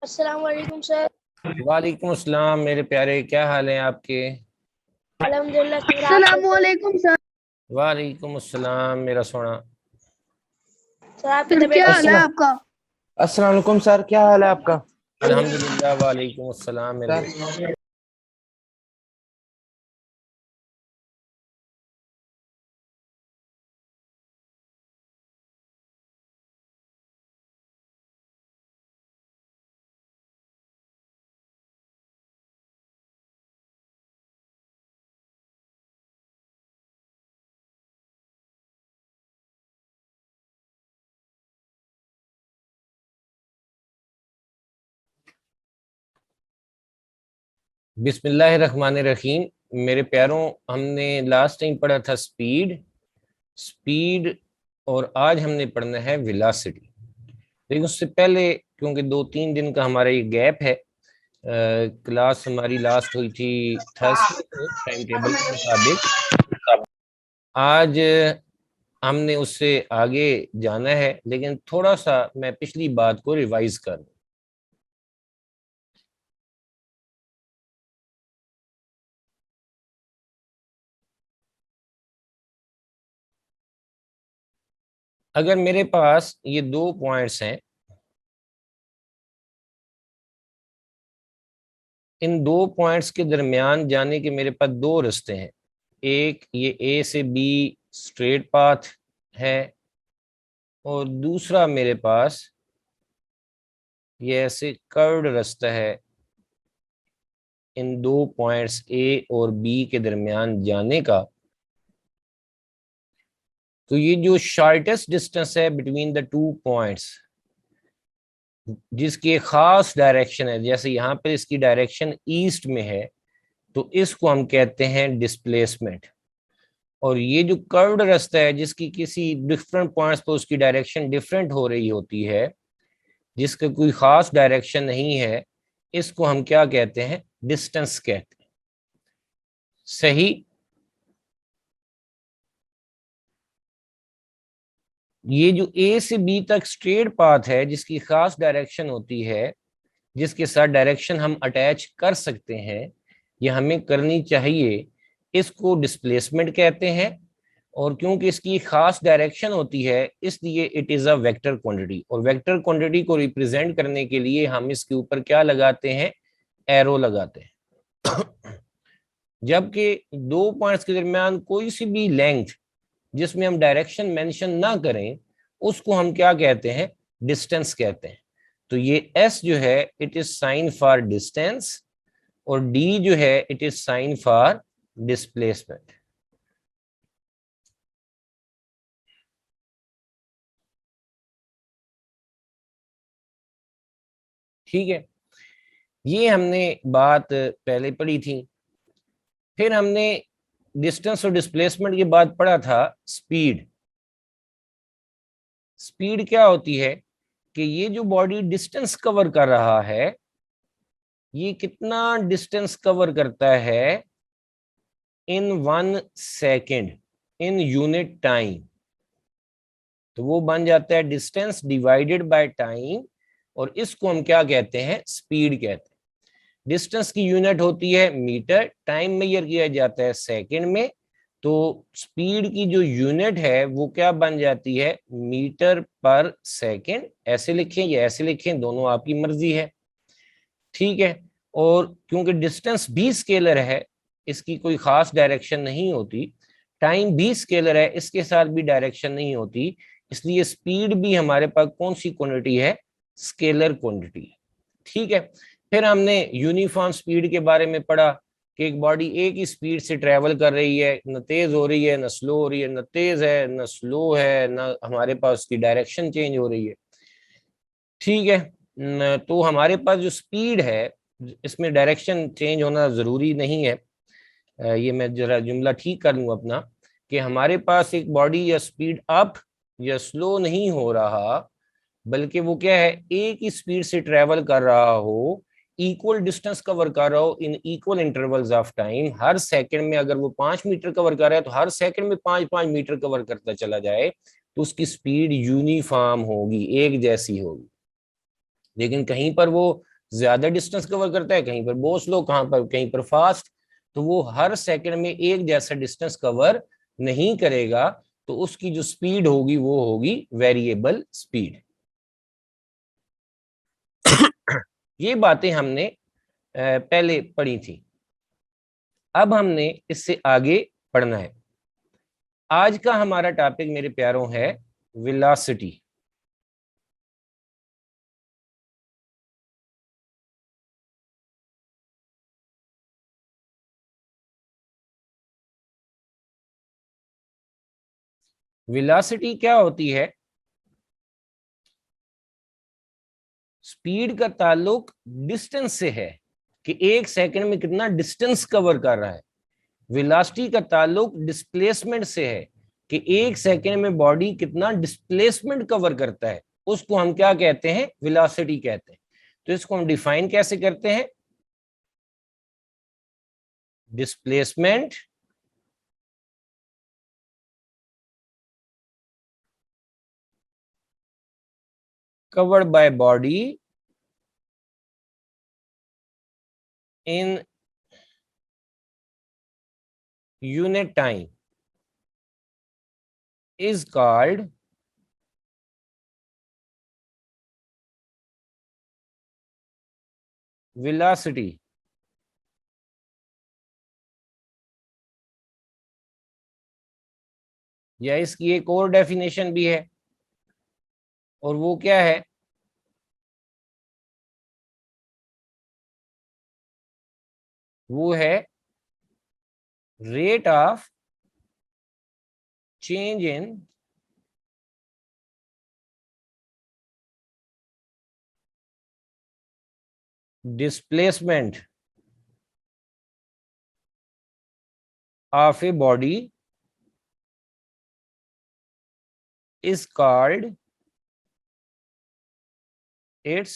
अस्सलाम वालेकुम सर। वालेकुम अस्सलाम मेरे प्यारे, क्या हाल है आपके? अल्हम्दुलिल्लाह सर, आप कैसे हैं? अस्सलामुअलैकुम सर। वालेकुम अस्सलाम मेरा सोना। सर आपकी सर तबीयत क्या हाल कैसी है है? अस्सलाम आपका? अस्सलाम वालेकुम सर, क्या हाल है आपका? अल्हम्दुलिल्लाह, वालेकुम अस्सलाम मेरे सर बेटे। बिस्मिल्लाहिर्रहमानिर्रहीम। मेरे प्यारों, हमने लास्ट टाइम पढ़ा था स्पीड। स्पीड और आज हमने पढ़ना है वेलोसिटी। लेकिन उससे पहले, क्योंकि 2-3 दिन का हमारा ये गैप है, क्लास हमारी लास्ट हुई थी थर्सडे को टाइम टेबल के मुताबिक। आज हमने उससे आगे जाना है, लेकिन थोड़ा सा मैं पिछली बात को रिवाइज कर दूं। अगर मेरे पास ये दो पॉइंट्स हैं, इन दो पॉइंट्स के दरमियान जाने के मेरे पास दो रास्ते हैं। एक ये ए से बी स्ट्रेट पाथ है, और दूसरा मेरे पास ये ऐसे कर्व्ड रास्ता है इन दो पॉइंट्स ए और बी के दरमियान जाने का। तो ये जो शॉर्टेस्ट डिस्टेंस है बिटवीन द टू पॉइंट्स, जिसकी एक खास डायरेक्शन है, जैसे यहाँ पर इसकी डायरेक्शन ईस्ट में है, तो इसको हम कहते हैं डिस्प्लेसमेंट। और ये जो कर्व्ड रास्ता है, जिसकी किसी डिफरेंट पॉइंट्स पर उसकी डायरेक्शन डिफरेंट हो रही होती है, जिसका कोई खास डायरेक्शन नहीं है, इसको हम क्या कहते हैं? डिस्टेंस कहते हैं। सही। ये जो ए से बी तक स्ट्रेट पाथ है, जिसकी खास डायरेक्शन होती है, जिसके साथ डायरेक्शन हम अटैच कर सकते हैं, यह हमें करनी चाहिए, इसको डिस्प्लेसमेंट कहते हैं। और क्योंकि इसकी खास डायरेक्शन होती है, इसलिए it is a vector quantity. और वेक्टर क्वांटिटी को रिप्रेजेंट करने के लिए हम इसके ऊपर क्या लगाते हैं? एरो लगाते हैं। जबकि दो पॉइंट्स के दरमियान कोई सी भी लेंथ जिसमें हम डायरेक्शन मेंशन ना करें, उसको हम क्या कहते हैं? डिस्टेंस कहते हैं। तो ये एस जो है, it is sine for distance, और डी जो है, it is sine for displacement. ठीक है, ये हमने बात पहले पढ़ी थी। फिर हमने डिस्टेंस और डिस्प्लेसमेंट के बाद पढ़ा था स्पीड। स्पीड क्या होती है कि ये जो बॉडी डिस्टेंस कवर कर रहा है, ये कितना डिस्टेंस कवर करता है इन 1 सेकेंड, इन यूनिट टाइम। तो वो बन जाता है डिस्टेंस डिवाइडेड बाय टाइम, और इसको हम क्या कहते हैं? स्पीड कहते हैं। डिस्टेंस की यूनिट होती है मीटर, टाइम मेजर किया जाता है सेकंड में। तो स्पीड की जो यूनिट है वो क्या बन जाती है? Metre per second. ऐसे लिखें या ऐसे लिखें, दोनों आपकी मर्जी है। ठीक है। और क्योंकि डिस्टेंस भी स्केलर है, इसकी कोई खास डायरेक्शन नहीं होती, टाइम भी स्केलर है, इसके साथ भी डायरेक्शन नहीं होती, इसलिए स्पीड भी हमारे पास कौन सी क्वांटिटी है? Scalar quantity. ठीक है। फिर हमने यूनिफॉर्म स्पीड के बारे में पढ़ा कि एक बॉडी एक ही स्पीड से ट्रेवल कर रही है, न तेज हो रही है न स्लो हो रही है, न तेज है न स्लो है, न हमारे पास उसकी डायरेक्शन चेंज हो रही है। ठीक है। तो हमारे पास जो स्पीड है, इसमें डायरेक्शन चेंज होना जरूरी नहीं है। ये मैं जरा जुमला ठीक कर लूँ अपना, कि हमारे पास एक बॉडी या स्पीड अप या स्लो नहीं हो रहा, बल्कि वो क्या है? एक ही स्पीड से ट्रेवल कर रहा हो, इक्वल डिस्टेंस कवर कर रहा हो इन equal intervals of time. Her second में अगर वो 5 मीटर कवर कर रहा है, तो हर सेकंड में 5-5 मीटर कवर करता चला जाए, तो उसकी स्पीड यूनिफॉर्म होगी, एक जैसी होगी। लेकिन कहीं पर वो ज्यादा डिस्टेंस कवर करता है, कहीं पर बहुत स्लो, कहाँ पर कहीं पर फास्ट, तो वो हर सेकंड में एक जैसा डिस्टेंस कवर नहीं करेगा, तो उसकी जो स्पीड होगी वो होगी वेरिएबल स्पीड। ये बातें हमने पहले पढ़ी थी। अब हमने इससे आगे पढ़ना है। आज का हमारा टॉपिक मेरे प्यारों है वेलोसिटी। वेलोसिटी क्या होती है? स्पीड का ताल्लुक डिस्टेंस से है कि एक सेकंड में कितना डिस्टेंस कवर कर रहा है। वेलोसिटी का ताल्लुक डिस्प्लेसमेंट से है कि एक सेकंड में बॉडी कितना डिस्प्लेसमेंट कवर करता है, उसको हम क्या कहते हैं? वेलोसिटी कहते हैं। तो इसको हम डिफाइन कैसे करते हैं? Displacement covered by body in unit time is called velocity। या इसकी एक और डेफिनेशन भी है, और वो क्या है? वो है rate of change in displacement of a body is called its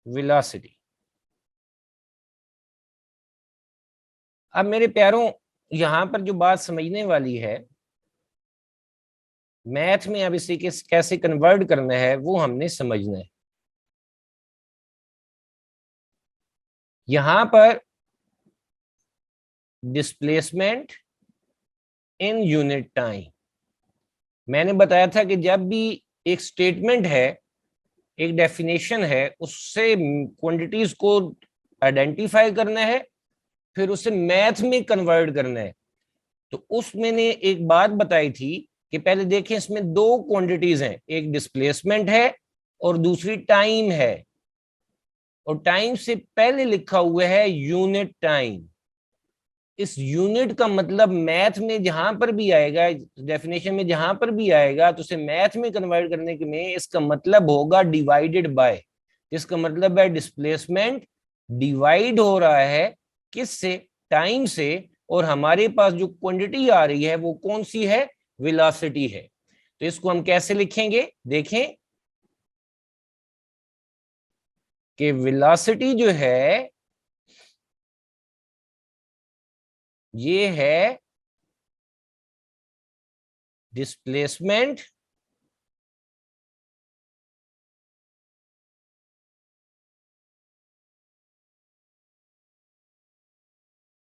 velocity। अब मेरे प्यारों, यहां पर जो बात समझने वाली है, मैथ में अब इसे कैसे कन्वर्ट करना है वो हमने समझना है। यहां पर डिस्प्लेसमेंट इन यूनिट टाइम, मैंने बताया था कि जब भी एक स्टेटमेंट है, एक डेफिनेशन है, उससे क्वांटिटीज को आइडेंटिफाई करना है, फिर उसे मैथ में कन्वर्ट करना है। तो उस मैंने एक बात बताई थी कि पहले देखें, इसमें दो क्वांटिटीज हैं, एक डिस्प्लेसमेंट है और दूसरी टाइम है, और टाइम से पहले लिखा हुआ है यूनिट टाइम। इस यूनिट का मतलब मैथ में जहां पर भी आएगा, डेफिनेशन में जहां पर भी आएगा, तो उसे मैथ में कन्वर्ट करने के में इसका मतलब होगा डिवाइडेड बाय, जिसका मतलब है डिस्प्लेसमेंट डिवाइड हो रहा है किससे? टाइम से। और हमारे पास जो क्वांटिटी आ रही है वो कौन सी है? वेलोसिटी है। तो इसको हम कैसे लिखेंगे? देखें कि वेलोसिटी जो है ये है displacement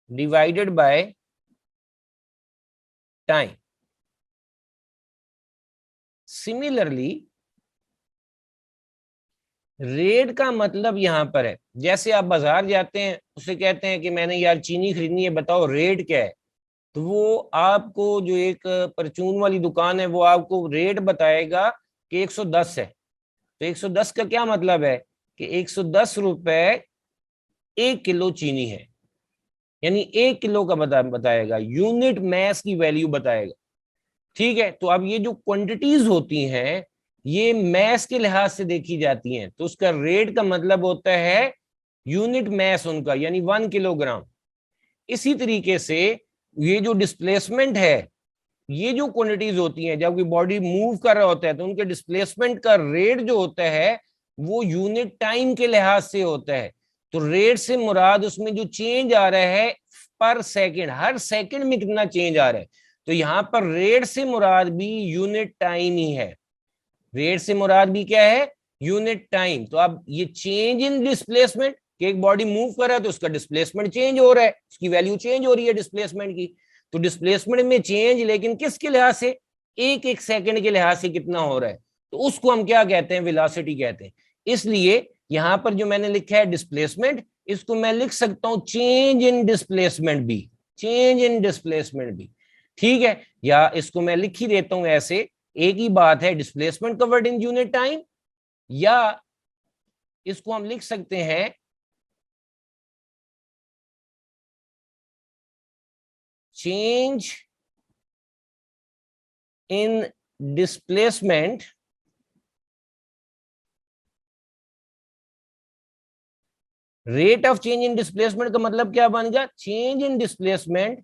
divided by time. Similarly rate का मतलब यहां पर है, जैसे आप बाजार जाते हैं, उसे कहते हैं कि मैंने यार चीनी खरीदनी है, बताओ रेट क्या है? तो वो आपको, जो एक परचून वाली दुकान है, वो आपको रेट बताएगा कि 110 है। तो 110 का क्या मतलब है? कि 110 रुपए 1 किलो चीनी है, यानी 1 किलो का बताएगा, यूनिट मैस की वैल्यू बताएगा। ठीक है, तो अब ये जो क्वांटिटीज होती हैं ये मैस के लिहाज से देखी जाती हैं, तो उसका रेट का मतलब होता है यूनिट मैस उनका, यानी 1 किलोग्राम। इसी तरीके से ये जो डिस्प्लेसमेंट है, ये जो क्वांटिटीज होती हैं, जब कोई बॉडी मूव कर रहा होता है तो उनके डिस्प्लेसमेंट का रेट जो होता है वो यूनिट टाइम के लिहाज से होता है। तो रेट से मुराद उसमें जो चेंज आ रहा है पर सेकंड, हर सेकंड में कितना चेंज आ रहा है, तो यहां पर रेट से मुराद भी यूनिट टाइम ही है। रेट से मुराद भी क्या है, यूनिट टाइम। तो अब ये चेंज इन डिस्प्लेसमेंट, कि एक बॉडी मूव कर रहा है तो उसका डिस्प्लेसमेंट चेंज हो रहा है, उसकी वैल्यू चेंज हो रही है डिस्प्लेसमेंट की। तो डिस्प्लेसमेंट में चेंज, लेकिन किसके लिहाज से, एक एक सेकंड के लिहाज से कितना हो रहा है, तो उसको हम क्या कहते हैं, वेलोसिटी कहते हैं। इसलिए यहां पर जो मैंने लिखा है डिस्प्लेसमेंट, इसको मैं लिख सकता हूं चेंज इन डिस्प्लेसमेंट भी, चेंज इन डिस्प्लेसमेंट भी, ठीक है। या इसको मैं लिख ही देता हूं ऐसे, एक ही बात है, displacement covered in unit time, या इसको हम लिख सकते हैं change in displacement rate of change in displacement का मतलब क्या बन गया, change in displacement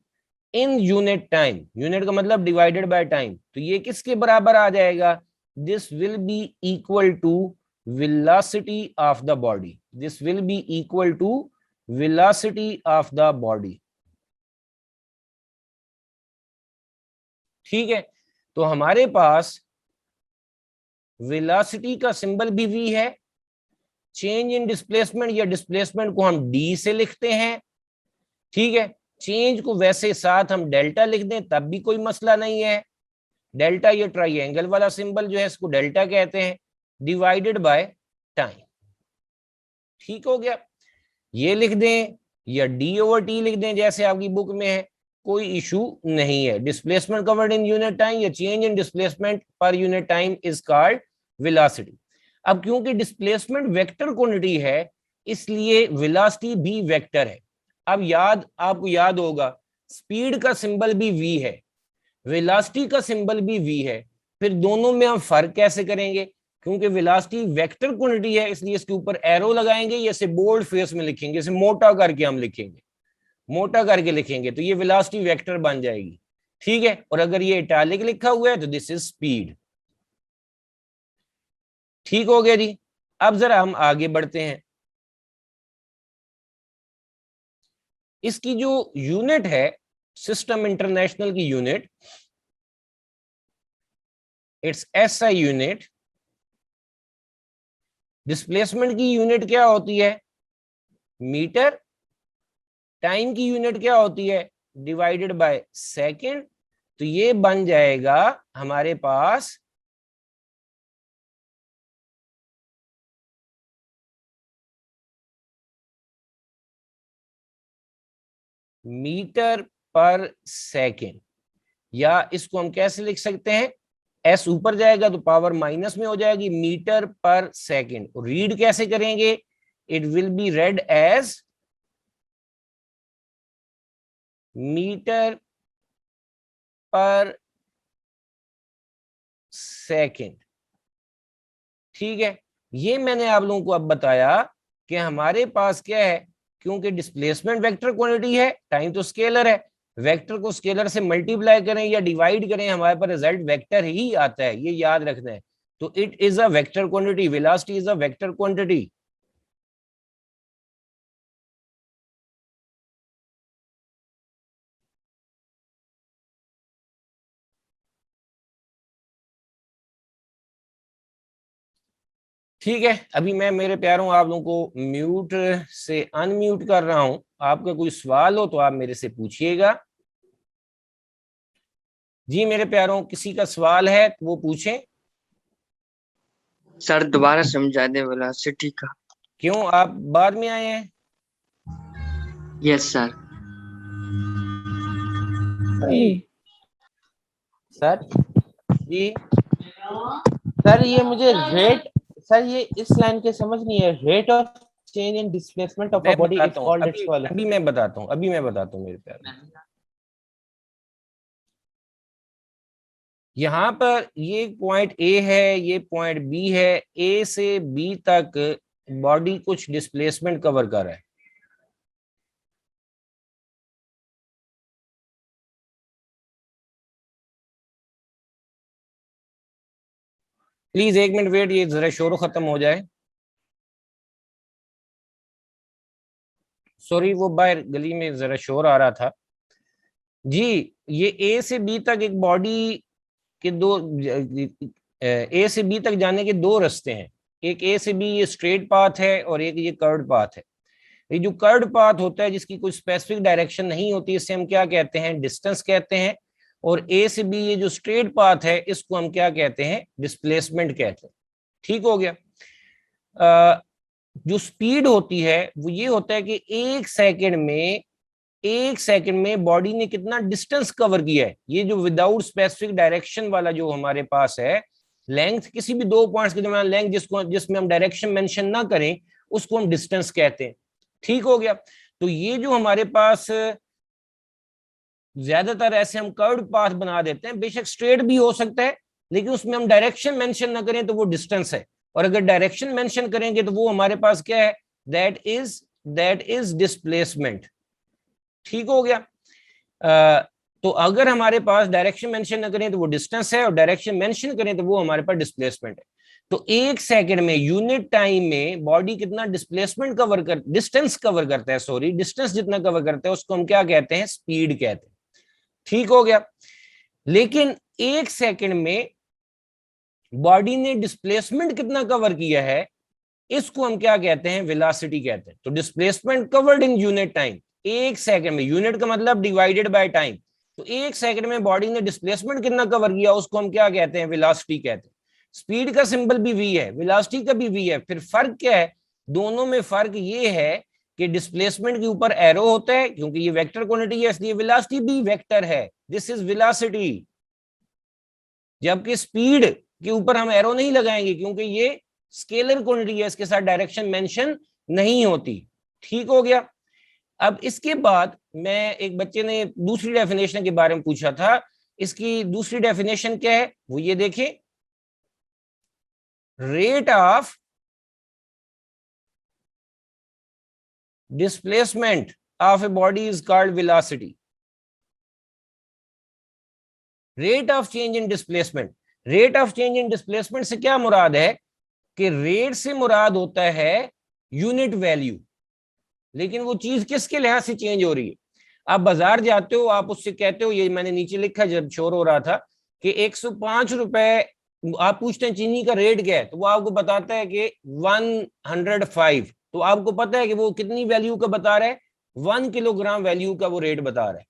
in unit time, unit का मतलब डिवाइडेड बाय टाइम। तो ये किसके बराबर आ जाएगा, this will be equal to velocity of the body, this will be equal to velocity of the body, ठीक है। तो हमारे पास वेलोसिटी का सिंबल भी v है, चेंज इन डिस्प्लेसमेंट या डिस्प्लेसमेंट को हम d से लिखते हैं, ठीक है। चेंज को वैसे साथ हम डेल्टा लिख दें तब भी कोई मसला नहीं है, डेल्टा ये ट्राइंगल वाला सिंबल जो है इसको डेल्टा कहते हैं, डिवाइडेड बाय टाइम, ठीक हो गया। ये लिख दें या d/t लिख दें जैसे आपकी बुक में है, कोई इशू नहीं है। Displacement covered in unit time या change in displacement per unit time is called velocity. अब क्योंकि डिस्प्लेसमेंट वेक्टर क्वांटिटी है, इसलिए वेलोसिटी भी वेक्टर है। अब आपको याद होगा, स्पीड का सिंबल भी v है, वेलोसिटी का सिंबल भी v है, फिर दोनों में हम फर्क कैसे करेंगे, क्योंकि वेलोसिटी वेक्टर क्वांटिटी है इसलिए इसके ऊपर एरो लगाएंगे, या इसे बोल्ड फेस में लिखेंगे, इसे मोटा करके हम लिखेंगे, मोटा करके लिखेंगे तो ये वेलोसिटी वेक्टर बन जाएगी, ठीक है। और अगर ये इटैलिक लिखा हुआ है तो दिस इज स्पीड, ठीक हो गया जी। अब जरा हम आगे बढ़ते हैं, इसकी जो यूनिट है, सिस्टम इंटरनेशनल की unit, it's SI unit. Displacement की यूनिट क्या होती है, मीटर। टाइम की यूनिट क्या होती है, डिवाइडेड बाय सेकंड। तो ये बन जाएगा हमारे पास मीटर पर सेकंड, या इसको हम कैसे लिख सकते हैं, S ऊपर जाएगा तो पावर माइनस में हो जाएगी, मीटर पर सेकंड। रीड कैसे करेंगे, it will be read as metre per second, ठीक है। ये मैंने आप लोगों को अब बताया कि हमारे पास क्या है, क्योंकि डिस्प्लेसमेंट वेक्टर क्वांटिटी है, टाइम तो स्केलर है, वेक्टर को स्केलर से मल्टीप्लाई करें या डिवाइड करें हमारे पास रिजल्ट वेक्टर ही आता है, ये याद रखना है। तो it is a vector quantity, velocity is a vector quantity, ठीक है। अभी मैं मेरे प्यारों आप लोगों को म्यूट से अनम्यूट कर रहा हूं, आपका कोई सवाल हो तो आप मेरे से पूछिएगा। जी मेरे प्यारों, किसी का सवाल है तो वो पूछें। सर दोबारा समझा दे वेलोसिटी का। क्यों, आप बाद में आए हैं? Yes sir. सर जी सर ये मुझे रेट, सर ये इस लाइन के समझ नहीं है, rate of change in displacement of a मैं बॉडी इज बताता हूँ, कॉल्ड इट्स फॉलोइंग। अभी मैं बताता हूँ मेरे प्यारों। यहाँ पर ये पॉइंट ए है, ये पॉइंट बी है, ए से बी तक बॉडी कुछ डिस्प्लेसमेंट कवर कर रहा है। प्लीज एक मिनट वेट, ये जरा शोर खत्म हो जाए। सॉरी, वो बाहर गली में जरा शोर आ रहा था जी। ये ए से बी तक एक बॉडी के दो ए से बी तक जाने के दो रास्ते हैं, एक ए से बी ये स्ट्रेट पाथ है और एक ये कर्व्ड पाथ है। ये जो कर्व्ड पाथ होता है जिसकी कोई स्पेसिफिक डायरेक्शन नहीं होती, इसे हम क्या कहते हैं, डिस्टेंस कहते हैं। और ए से बी ये जो स्ट्रेट पाथ है इसको हम क्या कहते हैं, डिस्प्लेसमेंट कहते हैं। ठीक हो गया। जो स्पीड होती है वो ये होता है कि एक सेकंड में बॉडी ने कितना डिस्टेंस कवर किया है। ये जो विदाउट स्पेसिफिक डायरेक्शन वाला जो हमारे पास है, लेंथ किसी भी दो पॉइंट्स के दरमियान लेंथ जिसमें हम डायरेक्शन मेंशन ना करें उसको हम डिस्टेंस कहते हैं। ठीक हो गया। तो ये जो हमारे पास ज्यादातर ऐसे हम कर्व्ड पाथ बना देते हैं, बेशक स्ट्रेट भी हो सकता है लेकिन उसमें हम डायरेक्शन मेंशन ना करें तो वो डिस्टेंस है, और अगर डायरेक्शन मेंशन करेंगे तो वो हमारे पास क्या है, दैट इज डिस्प्लेसमेंट। ठीक हो गया। तो अगर हमारे पास डायरेक्शन मेंशन न करें तो वो डिस्टेंस है, और डायरेक्शन मेंशन करें तो वो हमारे पास डिस्प्लेसमेंट है। तो एक सेकंड में, यूनिट टाइम में बॉडी कितना डिस्प्लेसमेंट डिस्टेंस कवर करता है, सॉरी डिस्टेंस जितना कवर करता है उसको हम क्या कहते हैं, स्पीड कहते हैं। ठीक हो गया। लेकिन एक सेकंड में बॉडी ने डिस्प्लेसमेंट कितना कवर किया है इसको हम क्या कहते हैं, वेलोसिटी कहते हैं। तो displacement covered in unit time, एक सेकंड में, यूनिट का मतलब डिवाइडेड बाय टाइम, तो एक सेकंड में बॉडी ने डिस्प्लेसमेंट कितना कवर किया उसको हम क्या कहते हैं, वेलोसिटी कहते हैं। स्पीड का सिंबल भी वी है, वेलोसिटी का भी वी है। फिर फर्क क्या है दोनों में? फर्क ये है कि डिस्प्लेसमेंट के ऊपर एरो होता है क्योंकि ये वेक्टर क्वांटिटी है, इसलिए वेलोसिटी भी वेक्टर है, दिस इज वेलोसिटी। जबकि स्पीड के ऊपर हम एरो नहीं लगाएंगे क्योंकि ये स्केलर क्वांटिटी है, इसके साथ डायरेक्शन मेंशन नहीं होती। ठीक हो गया। अब इसके बाद मैं, एक बच्चे ने दूसरी डेफिनेशन के बारे में पूछा था, इसकी दूसरी डेफिनेशन क्या है वो ये देखें, rate of displacement of a body is called velocity. Rate of change in displacement, rate of change in displacement से क्या मुराद है कि रेट से मुराद होता है यूनिट वैल्यू, लेकिन वो चीज किसके लिहाज से चेंज हो रही है। आप बाजार जाते हो, आप उससे कहते हो, ये मैंने नीचे लिखा जब शोर हो रहा था, कि 105 रुपए, आप पूछते हैं चीनी का रेट क्या है, तो वो आपको बताता है कि 105। तो आपको पता है कि वो कितनी वैल्यू का बता रहा है, 1 किलोग्राम वैल्यू का वो रेट बता रहा है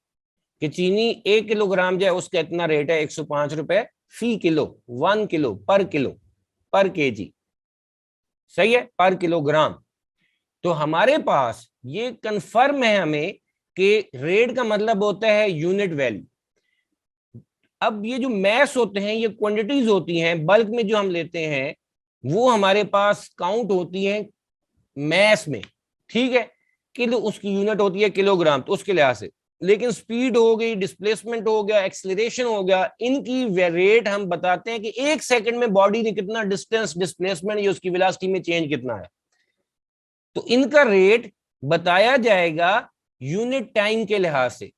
कि चीनी 1 किलोग्राम जो है उसका इतना रेट है 105 रुपए फी किलो, 1 किलो, पर केजी, सही है, पर किलोग्राम। तो हमारे पास ये कंफर्म है हमें कि रेट का मतलब होता है यूनिट वैल्यू। अब ये जो मैस होते हैं ये क्वांटिटीज होती हैं, बल्क में जो हम लेते हैं वो हमारे पास काउंट होती हैं मैस में। ठीक है, किलो उसकी यूनिट होती है किलोग्राम, तो उसके लिहाज से। लेकिन स्पीड हो गई, डिस्प्लेसमेंट हो गया, एक्सीलरेशन हो गया, इनकी रेट हम बताते हैं कि एक सेकंड में बॉडी ने कितना डिस्टेंस, डिस्प्लेसमेंट या उसकी वेलोसिटी में चेंज कितना है। तो इनका रेट बताया जाएगा यूनिट टाइम के लिहाज से।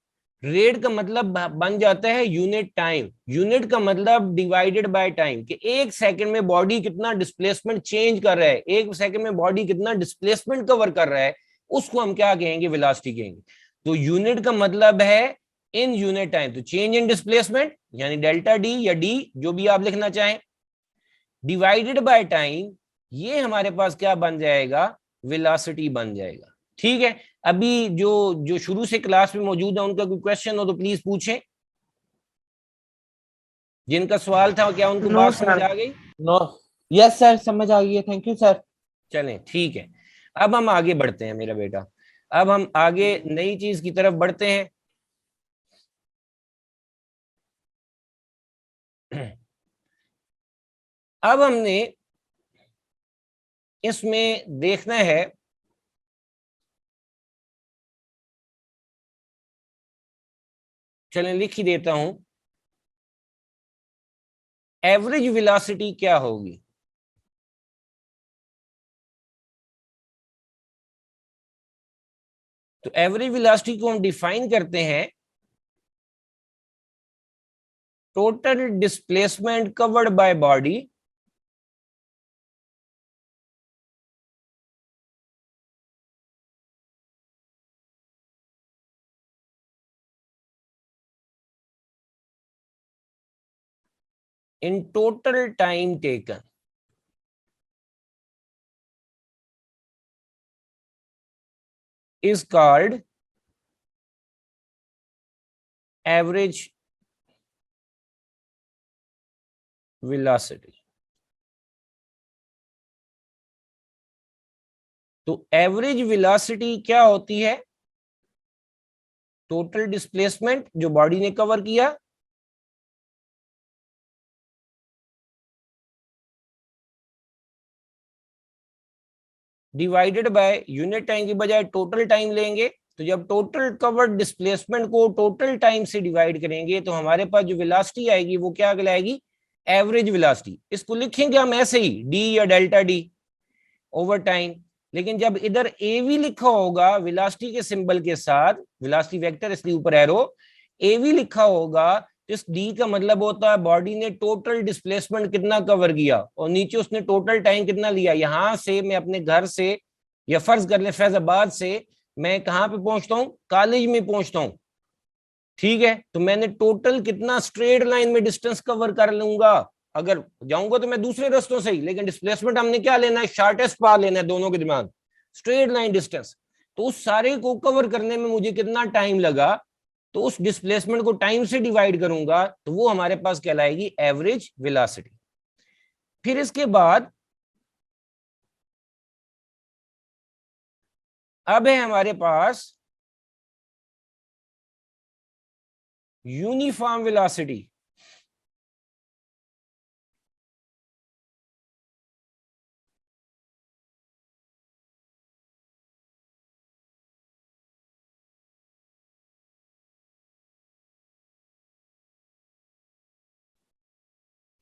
रेट का मतलब बन जाता है यूनिट टाइम, यूनिट का मतलब डिवाइडेड बाय टाइम, कि एक सेकंड में बॉडी कितना डिस्प्लेसमेंट चेंज कर रहा है, एक सेकंड में बॉडी कितना डिस्प्लेसमेंट कवर कर रहा है, उसको हम क्या कहेंगे, वेलोसिटी कहेंगे। तो यूनिट का मतलब है इन यूनिट टाइम, तो चेंज इन डिस्प्लेसमेंट यानी डेल्टा डी या डी जो भी आप लिखना चाहें, डिवाइडेड बाय टाइम, ये हमारे पास क्या बन जाएगा, वेलोसिटी बन जाएगा। ठीक है। अभी जो जो शुरू से क्लास में मौजूद है उनका कोई क्वेश्चन हो तो प्लीज पूछें। जिनका सवाल था क्या उनको बात समझ आ गई? नो, यस सर, समझ आ गई है, थैंक यू सर। चलें ठीक है, अब हम आगे बढ़ते हैं मेरा बेटा, अब हम आगे नई चीज की तरफ बढ़ते हैं। अब हमने इसमें देखना है, चलें लिख ही देता हूं, एवरेज वेलोसिटी क्या होगी। तो एवरेज वेलोसिटी को हम डिफाइन करते हैं total displacement covered by body in total time taken is called average velocity. तो एवरेज वेलोसिटी क्या होती है? टोटल डिस्प्लेसमेंट जो बॉडी ने कवर किया डिवाइडेड बाय यूनिट टाइम की बजाय टोटल टाइम लेंगे, तो जब टोटल कवर्ड डिस्प्लेसमेंट को टोटल टाइम से डिवाइड करेंगे तो हमारे पास जो वेलोसिटी आएगी वो क्या कहलाएगी? Average velocity. इसको लिखेंगे हम ऐसे ही डी या डेल्टा डी ओवर टाइम। लेकिन जब इधर ए वी लिखा होगा वेलोसिटी के सिंबल के साथ, वेलोसिटी वेक्टर इसलिए ऊपर एरो, ए वी लिखा होगा, तो इस डी का मतलब होता है बॉडी ने टोटल डिस्प्लेसमेंट कितना कवर किया और नीचे उसने टोटल टाइम कितना लिया। यहां से मैं अपने घर से या फर्ज कर ले फैजाबाद से मैं कहां पे पहुंचता हूं? कॉलेज में पहुंचता हूं, ठीक है? तो मैंने टोटल कितना स्ट्रेट लाइन में डिस्टेंस कवर कर लूंगा। अगर जाऊंगा तो मैं दूसरे रास्तों से ही, लेकिन डिस्प्लेसमेंट हमने क्या लेना है? शॉर्टेस्ट पाथ लेना है दोनों के दिमाग, स्ट्रेट लाइन डिस्टेंस। तो उस सारे को कवर करने में मुझे कितना टाइम लगा, तो उस डिस्प्लेसमेंट को टाइम से डिवाइड करूंगा तो वो हमारे पास कहलाएगी एवरेज वेलोसिटी। फिर इसके बाद अब है हमारे पास यूनिफॉर्म वेलोसिटी।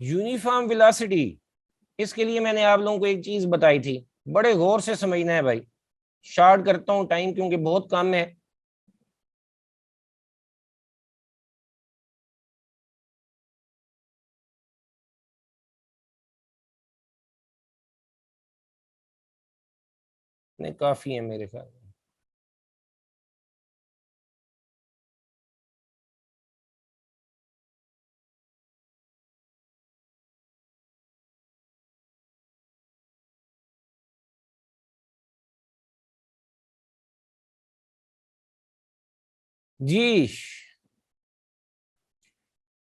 यूनिफॉर्म वेलोसिटी, इसके लिए मैंने आप लोगों को एक चीज बताई थी, बड़े गौर से समझना है भाई। शॉर्ट करता हूं टाइम क्योंकि बहुत कम है। नहीं, काफी है मेरे ख्याल में। जी,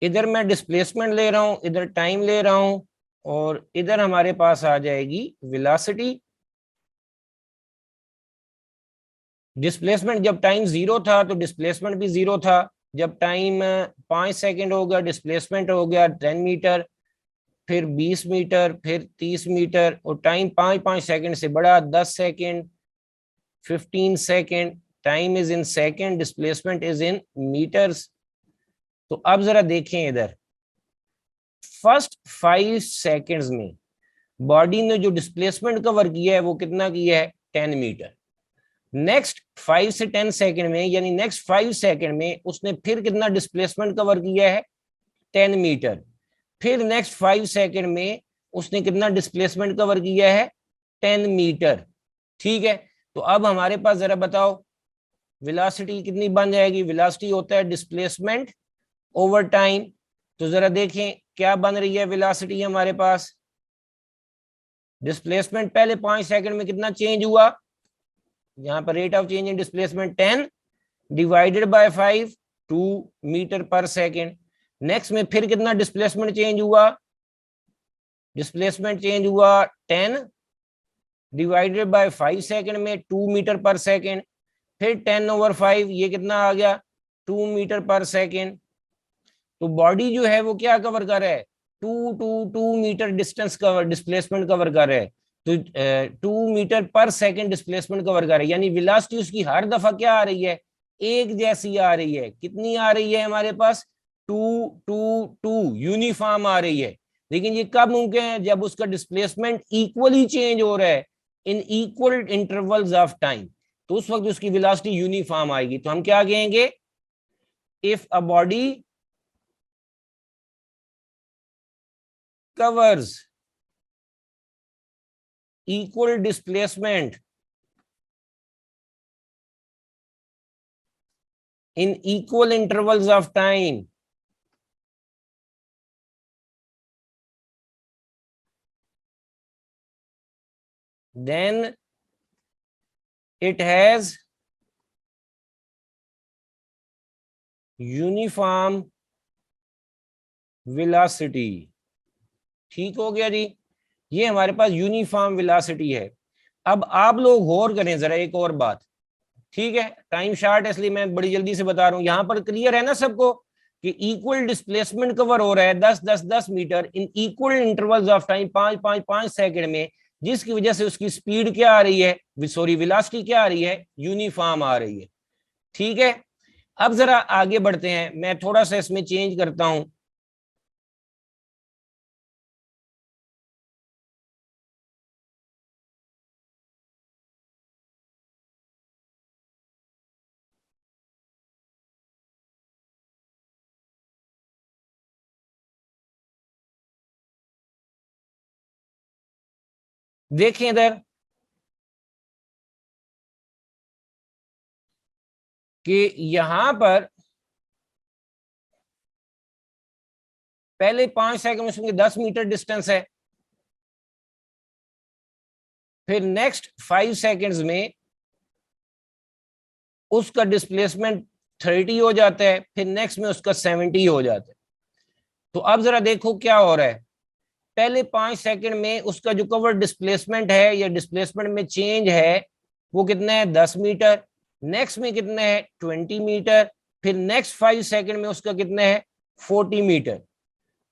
इधर मैं डिस्प्लेसमेंट ले रहा हूं, इधर टाइम ले रहा हूं, और इधर हमारे पास आ जाएगी वेलोसिटी। डिस्प्लेसमेंट जब टाइम 0 था तो डिस्प्लेसमेंट भी 0 था। जब टाइम 5 सेकंड हो गया डिस्प्लेसमेंट हो गया 10 मीटर, फिर 20 मीटर, फिर 30 मीटर, और टाइम 5 सेकंड से बढ़ा 10 second, 15 second. Time is in second, displacement is in metres. तो अब जरा देखें इधर, फर्स्ट 5 सेकंड्स में बॉडी ने जो डिस्प्लेसमेंट कवर किया है वो कितना किया है? 10 मीटर। नेक्स्ट 5 से 10 सेकंड में, यानी नेक्स्ट 5 सेकंड में उसने फिर कितना डिस्प्लेसमेंट कवर किया है? 10 मीटर। फिर नेक्स्ट 5 सेकंड में उसने कितना डिस्प्लेसमेंट कवर किया है? 10 मीटर। ठीक है, तो अब हमारे पास जरा बताओ वेलोसिटी कितनी बन जाएगी? वेलोसिटी होता है डिस्प्लेसमेंट ओवर टाइम। तो जरा देखें क्या बन रही है वेलोसिटी हमारे पास। डिस्प्लेसमेंट पहले 5 सेकंड में कितना चेंज हुआ? यहाँ पर rate of change in displacement 10 divided by 5, 2 metre per second. Next में फिर कितना डिस्प्लेसमेंट चेंज हुआ? डिस्प्लेसमेंट चेंज हुआ 10 डिवाइडेड बाय 5 सेकंड में 2 मीटर पर सेकंड। फिर 10/5, ये कितना आ गया? 2 मीटर पर सेकंड। तो बॉडी जो है वो क्या कवर कर रहा है? 2 metre distance cover, displacement cover कर रहा है। तो 2 metre per second displacement cover कर रहा है, यानी वेलोसिटी उसकी हर दफा क्या आ रही है? एक जैसी आ रही है। कितनी आ रही है हमारे पास? 2 यूनिफॉर्म आ रही है। लेकिन ये कब मुमकिन है? जब उसका डिस्प्लेसमेंट इक्वली चेंज हो रहा है इन इक्वल इंटरवल्स ऑफ टाइम, तो उस वक्त उसकी वेलोसिटी यूनिफॉर्म आएगी। तो हम क्या कहेंगे? If a body covers equal displacement in equal intervals of time, then it has uniform velocity. ठीक हो गया जी, ये हमारे पास यूनिफॉर्म वेलोसिटी है। अब आप लोग गौर करें जरा एक और बात, ठीक है, टाइम शॉर्ट है इसलिए मैं बड़ी जल्दी से बता रहा हूं। यहां पर क्लियर है ना सबको कि इक्वल डिस्प्लेसमेंट कवर हो रहा है 10-10-10 metre in equal intervals of time 5-5-5 second में, जिसकी वजह से उसकी स्पीड क्या आ रही है, सॉरी वेलोसिटी क्या आ रही है, यूनिफॉर्म आ रही है। ठीक है, अब जरा आगे बढ़ते हैं, मैं थोड़ा सा इसमें चेंज करता हूं। देखें इधर कि यहां पर पहले 5 सेकंड में 10 मीटर डिस्टेंस है, फिर नेक्स्ट 5 सेकंड्स में उसका डिस्प्लेसमेंट 30 हो जाता है, फिर नेक्स्ट में उसका 70 हो जाता है। तो अब जरा देखो क्या हो रहा है, पहले 5 सेकंड में उसका जो कवर डिस्प्लेसमेंट है या डिस्प्लेसमेंट में चेंज है वो कितना है, 10 मीटर, नेक्स्ट में कितना है, 20 मीटर, फिर नेक्स्ट 5 सेकंड में उसका कितना है, 40 मीटर।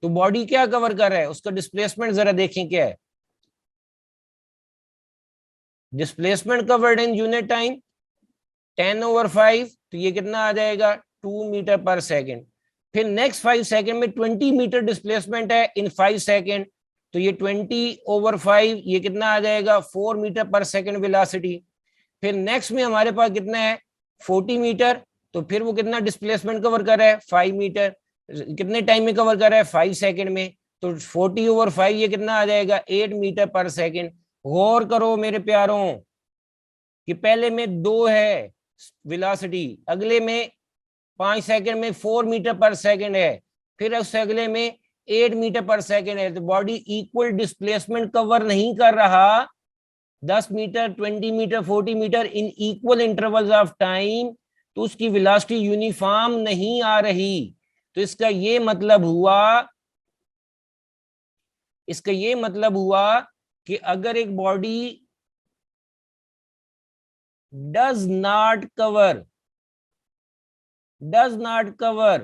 तो बॉडी क्या कवर कर रहा है, उसका डिस्प्लेसमेंट जरा देखें क्या है, displacement covered in unit time 10/5, तो ये कितना आ जाएगा, 2 मीटर पर सेकंड। फिर नेक्स्ट 5 सेकंड में 20 मीटर डिस्प्लेसमेंट है इन 5 सेकंड, तो ये 20/5 ये कितना आ जाएगा, 4 मीटर पर सेकंड वेलोसिटी। फिर नेक्स्ट में हमारे पास कितना है, 40 मीटर, तो फिर वो कितना डिस्प्लेसमेंट कवर कर रहा है, 5 मीटर, कितने टाइम में कवर कर रहा है, 5 सेकंड में, तो 40/5 ये कितना आ जाएगा, 8 मीटर पर सेकंड। गौर करो मेरे प्यारों कि पहले में 2 है वेलोसिटी, अगले में 5 सेकंड में 4 मीटर पर सेकंड है, फिर उससे अगले में 8 मीटर पर सेकंड है। तो बॉडी इक्वल डिस्प्लेसमेंट कवर नहीं कर रहा, 10 metre, 20 metre, 40 metre in equal intervals of time, तो उसकी वेलोसिटी यूनिफॉर्म नहीं आ रही। तो इसका ये मतलब हुआ कि अगर एक body does not cover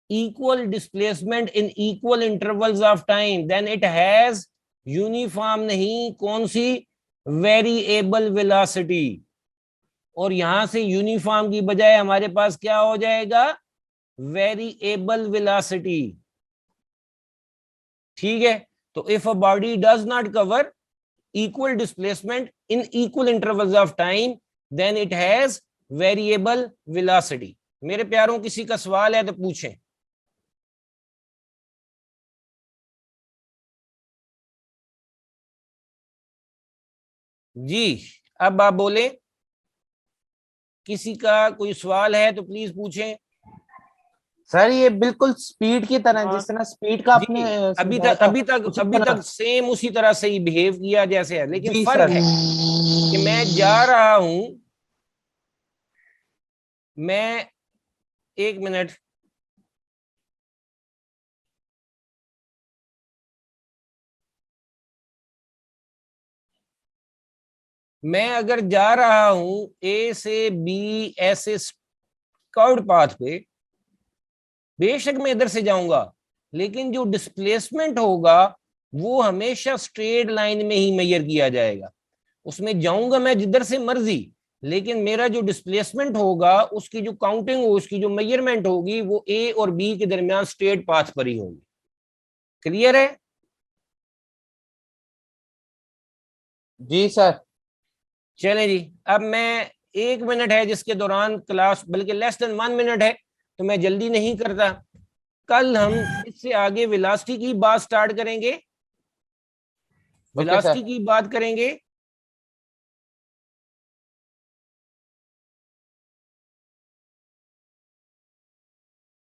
equal displacement in equal intervals of time, then it has uniform नहीं, कौन सी, वेरिएबल वेलोसिटी। और यहां से यूनिफॉर्म की बजाय हमारे पास क्या हो जाएगा, वेरिएबल वेलोसिटी। ठीक है, तो if a body does not cover equal displacement in equal intervals of time, then it has variable velocity। मेरे प्यारों किसी का सवाल है तो पूछें। जी, अब आप बोले, किसी का कोई सवाल है तो प्लीज पूछें। सर ये बिल्कुल स्पीड की तरह, जिस तरह स्पीड का आपने अभी तक सेम उसी तरह से ही बिहेव किया जैसे है, लेकिन फर्क है कि मैं जा रहा हूं, मैं 1 मिनट, मैं अगर जा रहा हूं ए से बी ऐसे कर्व्ड पाथ पे, बेशक मैं इधर से जाऊंगा, लेकिन जो डिस्प्लेसमेंट होगा वो हमेशा स्ट्रेट लाइन में ही मेजर किया जाएगा। उसमें जाऊंगा मैं जिधर से मर्जी, लेकिन मेरा जो डिस्प्लेसमेंट होगा उसकी जो काउंटिंग हो, उसकी जो मेजरमेंट होगी वो ए और बी के दरमियान स्ट्रेट पाथ पर ही होगी। क्लियर है? जी सर। चले जी, अब मैं 1 मिनट है जिसके दौरान क्लास, बल्कि लेस देन 1 मिनट है, तो मैं जल्दी नहीं करता। कल हम इससे आगे वेलोसिटी की बात स्टार्ट करेंगे, वेलोसिटी की बात करेंगे,